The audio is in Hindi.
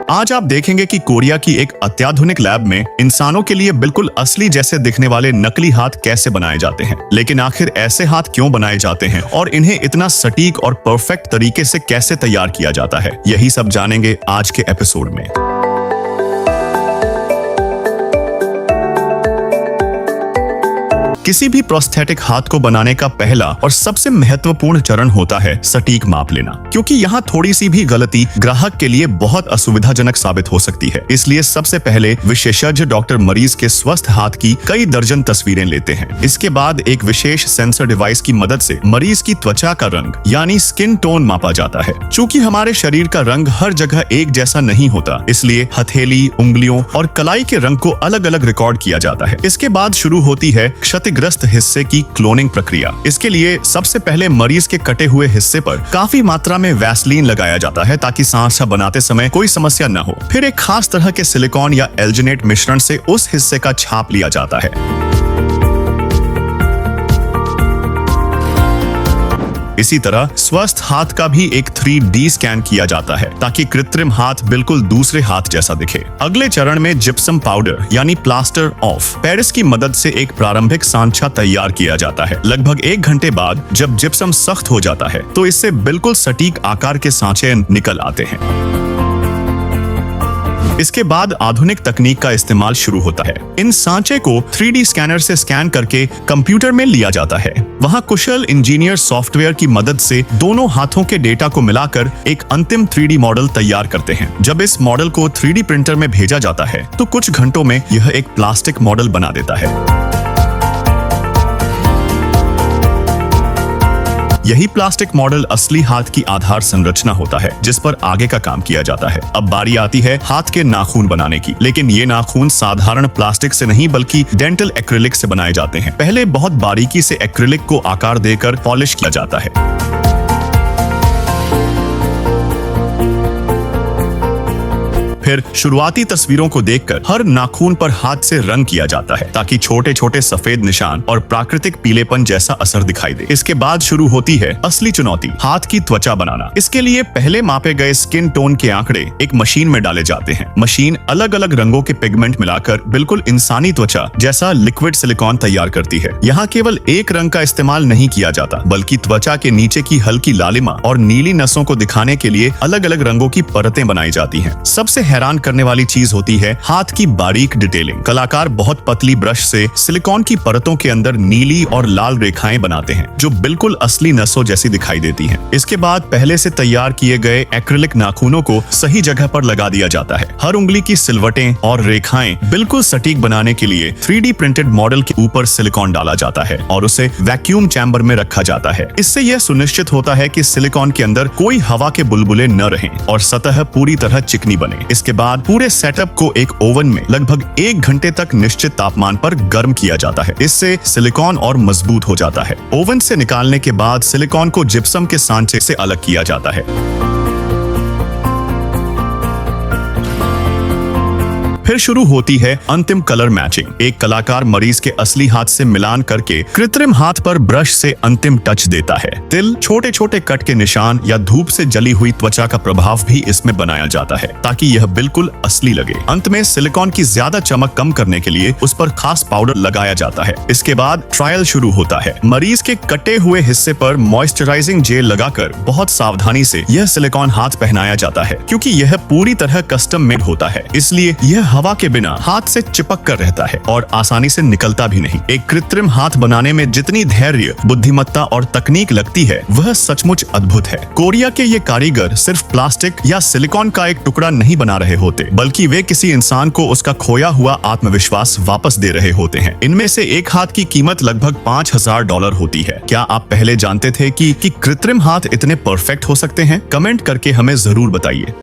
आज आप देखेंगे कि कोरिया की एक अत्याधुनिक लैब में इंसानों के लिए बिल्कुल असली जैसे दिखने वाले नकली हाथ कैसे बनाए जाते हैं। लेकिन आखिर ऐसे हाथ क्यों बनाए जाते हैं और इन्हें इतना सटीक और परफेक्ट तरीके से कैसे तैयार किया जाता है, यही सब जानेंगे आज के एपिसोड में। किसी भी प्रोस्थेटिक हाथ को बनाने का पहला और सबसे महत्वपूर्ण चरण होता है सटीक माप लेना, क्योंकि यहाँ थोड़ी सी भी गलती ग्राहक के लिए बहुत असुविधाजनक साबित हो सकती है। इसलिए सबसे पहले विशेषज्ञ डॉक्टर मरीज के स्वस्थ हाथ की कई दर्जन तस्वीरें लेते हैं। इसके बाद एक विशेष सेंसर डिवाइस की मदद से मरीज की त्वचा का रंग यानी स्किन टोन मापा जाता है। चूंकि हमारे शरीर का रंग हर जगह एक जैसा नहीं होता, इसलिए हथेली, उंगलियों और कलाई के रंग को अलग अलग रिकॉर्ड किया जाता है। इसके बाद शुरू होती है ग्रस्त हिस्से की क्लोनिंग प्रक्रिया। इसके लिए सबसे पहले मरीज के कटे हुए हिस्से पर काफी मात्रा में वैसलीन लगाया जाता है ताकि सांचा बनाते समय कोई समस्या न हो। फिर एक खास तरह के सिलिकॉन या एल्जिनेट मिश्रण से उस हिस्से का छाप लिया जाता है। इसी तरह स्वस्थ हाथ का भी एक 3D स्कैन किया जाता है ताकि कृत्रिम हाथ बिल्कुल दूसरे हाथ जैसा दिखे। अगले चरण में जिप्सम पाउडर यानी प्लास्टर ऑफ पेरिस की मदद से एक प्रारंभिक सांचा तैयार किया जाता है। लगभग 1 घंटे बाद जब जिप्सम सख्त हो जाता है तो इससे बिल्कुल सटीक आकार के सांचे निकल आते हैं। इसके बाद आधुनिक तकनीक का इस्तेमाल शुरू होता है। इन सांचे को 3D स्कैनर से स्कैन करके कंप्यूटर में लिया जाता है। वहां कुशल इंजीनियर सॉफ्टवेयर की मदद से दोनों हाथों के डेटा को मिलाकर एक अंतिम 3D मॉडल तैयार करते हैं। जब इस मॉडल को 3D प्रिंटर में भेजा जाता है तो कुछ घंटों में यह एक प्लास्टिक मॉडल बना देता है। यही प्लास्टिक मॉडल असली हाथ की आधार संरचना होता है जिस पर आगे का काम किया जाता है। अब बारी आती है हाथ के नाखून बनाने की। लेकिन ये नाखून साधारण प्लास्टिक से नहीं बल्कि डेंटल एक्रिलिक से बनाए जाते हैं। पहले बहुत बारीकी से एक्रिलिक को आकार देकर पॉलिश किया जाता है। फिर शुरुआती तस्वीरों को देखकर हर नाखून पर हाथ से रंग किया जाता है ताकि छोटे छोटे सफेद निशान और प्राकृतिक पीलेपन जैसा असर दिखाई दे। इसके बाद शुरू होती है असली चुनौती, हाथ की त्वचा बनाना। इसके लिए पहले मापे गए स्किन टोन के आंकड़े एक मशीन में डाले जाते हैं। मशीन अलग अलग रंगों के पिगमेंट मिलाकर बिल्कुल इंसानी त्वचा जैसा लिक्विड सिलिकॉन तैयार करती है। यहाँ केवल एक रंग का इस्तेमाल नहीं किया जाता बल्कि त्वचा के नीचे की हल्की लालिमा और नीली नसों को दिखाने के लिए अलग अलग रंगों की परतें बनाई जाती हैं। सबसे हैरान करने वाली चीज होती है हाथ की बारीक डिटेलिंग। कलाकार बहुत पतली ब्रश से सिलिकॉन की परतों के अंदर नीली और लाल रेखाएं बनाते हैं जो बिल्कुल असली नसों जैसी दिखाई देती हैं। इसके बाद पहले से तैयार किए गए एक्रिलिक नाखूनों को सही जगह पर लगा दिया जाता है। हर उंगली की सिलवटें और रेखाएं बिल्कुल सटीक बनाने के लिए 3D प्रिंटेड मॉडल के ऊपर सिलिकॉन डाला जाता है और उसे वैक्यूम चैम्बर में रखा जाता है। इससे यह सुनिश्चित होता है कि सिलिकॉन के अंदर कोई हवा के बुलबुले न रहें और सतह पूरी तरह चिकनी बने। इसके बाद पूरे सेटअप को एक ओवन में लगभग 1 घंटे तक निश्चित तापमान पर गर्म किया जाता है। इससे सिलिकॉन और मजबूत हो जाता है। ओवन से निकालने के बाद सिलिकॉन को जिप्सम के सांचे से अलग किया जाता है। फिर शुरू होती है अंतिम कलर मैचिंग। एक कलाकार मरीज के असली हाथ से मिलान करके कृत्रिम हाथ पर ब्रश से अंतिम टच देता है। तिल, छोटे छोटे कट के निशान या धूप से जली हुई त्वचा का प्रभाव भी इसमें बनाया जाता है ताकि यह बिल्कुल असली लगे। अंत में सिलिकॉन की ज्यादा चमक कम करने के लिए उस पर खास पाउडर लगाया जाता है। इसके बाद ट्रायल शुरू होता है। मरीज के कटे हुए हिस्से पर मॉइस्चराइजिंग जेल लगाकर बहुत सावधानी से यह सिलिकॉन हाथ पहनाया जाता है। क्योंकि यह पूरी तरह कस्टम मेड होता है, इसलिए यह हवा के बिना हाथ से चिपक कर रहता है और आसानी से निकलता भी नहीं। एक कृत्रिम हाथ बनाने में जितनी धैर्य, बुद्धिमत्ता और तकनीक लगती है वह सचमुच अद्भुत है। कोरिया के ये कारीगर सिर्फ प्लास्टिक या सिलिकॉन का एक टुकड़ा नहीं बना रहे होते बल्कि वे किसी इंसान को उसका खोया हुआ आत्मविश्वास वापस दे रहे होते हैं। इनमें से एक हाथ की कीमत लगभग $5000 होती है। क्या आप पहले जानते थे कि कृत्रिम हाथ इतने परफेक्ट हो सकते हैं? कमेंट करके हमें जरूर बताइए।